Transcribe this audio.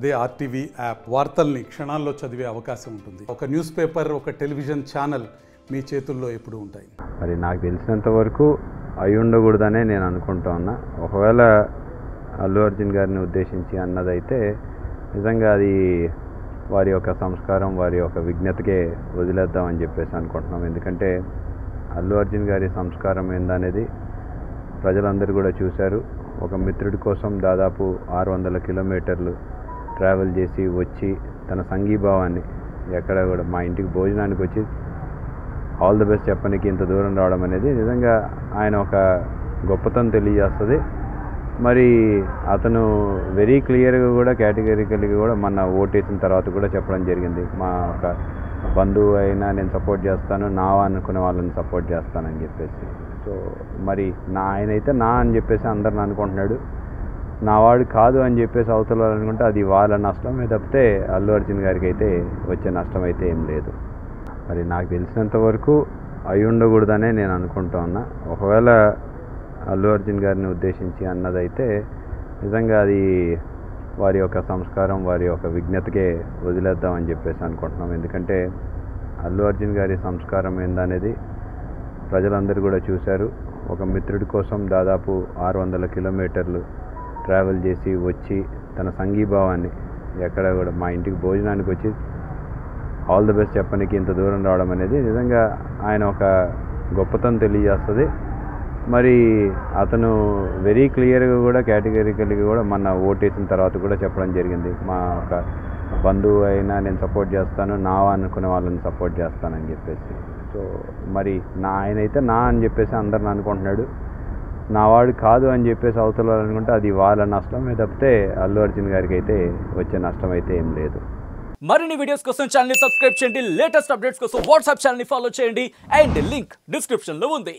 అదే RTV app వార్తల్ని క్షణాల్లో చదివే అవకాశం ఉంటుంది. ఒక న్యూస్ పేపర్, ఒక టెలివిజన్ ఛానల్ మీ చేతుల్లో ఎప్పుడూ ఉంటాయి. మరి నాకు తెలిసినంత వరకు అయి ఉండకూడదనే నేను అనుకుంటా ఉన్నా. ఒకవేళ అల్లు అర్జున్ గారిని ఉద్దేశించి అన్నదైతే నిజంగా అది వారి యొక్క సంస్కారం, వారి యొక్క విజ్ఞతకే వదిలేద్దామని చెప్పేసి అనుకుంటున్నాం. ఎందుకంటే అల్లు అర్జున్ గారి సంస్కారం ఏందనేది ప్రజలందరూ కూడా చూశారు. ఒక మిత్రుడి కోసం దాదాపు 600 కిలోమీటర్లు ట్రావెల్ చేసి వచ్చి తన సంఘీభావాన్ని ఎక్కడ కూడా మా ఇంటికి భోజనానికి వచ్చి ఆల్ ది బెస్ట్ చెప్పడానికి ఇంత దూరం రావడం అనేది నిజంగా ఆయన ఒక గొప్పతనం తెలియజేస్తుంది. మరి అతను వెరీ క్లియర్గా కూడా కేటగిరికల్గా కూడా మన ఓటేసిన తర్వాత కూడా చెప్పడం జరిగింది. మా ఒక బంధువు అయినా నేను సపోర్ట్ చేస్తాను, నా అనుకునే వాళ్ళని సపోర్ట్ చేస్తానని చెప్పేసి. సో మరి ఆయనైతే నా అని చెప్పేసి అందరిని అనుకుంటున్నాడు. నా వాడు కాదు అని చెప్పేసి అవతల అనుకుంటే అది వాళ్ళ నష్టమే తప్పితే అల్లు అర్జున్ గారికి అయితే వచ్చే నష్టం అయితే ఏం లేదు. మరి నాకు తెలిసినంత వరకు అయి ఉండకూడదనే నేను అనుకుంటా ఉన్నా. ఒకవేళ అల్లు అర్జున్ గారిని ఉద్దేశించి అన్నదైతే నిజంగా అది వారి యొక్క సంస్కారం, వారి యొక్క విజ్ఞతకే వదిలేద్దామని చెప్పేసి అనుకుంటున్నాం. ఎందుకంటే అల్లు అర్జున్ గారి సంస్కారం ఏందనేది ప్రజలందరూ కూడా చూశారు. ఒక మిత్రుడి కోసం దాదాపు 600 కిలోమీటర్లు ట్రావెల్ చేసి వచ్చి తన సంఘీభావాన్ని ఎక్కడ కూడా మా ఇంటికి భోజనానికి వచ్చి ఆల్ ది బెస్ట్ చెప్పడానికి ఇంత దూరం రావడం అనేది నిజంగా ఆయన ఒక గొప్పతనం తెలియజేస్తుంది. మరి అతను వెరీ క్లియర్గా కూడా కేటగిరికల్గా కూడా మన ఓటేసిన తర్వాత కూడా చెప్పడం జరిగింది. మా ఒక బంధువు అయినా నేను సపోర్ట్ చేస్తాను, నా అనుకునే వాళ్ళని సపోర్ట్ చేస్తానని చెప్పేసి. సో మరి ఆయనైతే నా అని చెప్పేసి అందరిని అనుకుంటున్నాడు. నా వాడు కాదు అని చెప్పేసి అవతల అనుకుంటే అది వాళ్ళ నష్టమే తప్పితే అల్లు అర్జున్ గారికి అయితే వచ్చే నష్టం అయితే ఏం లేదు. మరిన్ని వీడియోస్ కోసం ఛానల్ ని సబ్స్క్రైబ్ చేయండి. లేటెస్ట్ అప్డేట్స్ కోసం వాట్సాప్ ఛానల్ ని ఫాలో చేయండి. అండ్ లింక్ డిస్క్రిప్షన్ లో ఉంది.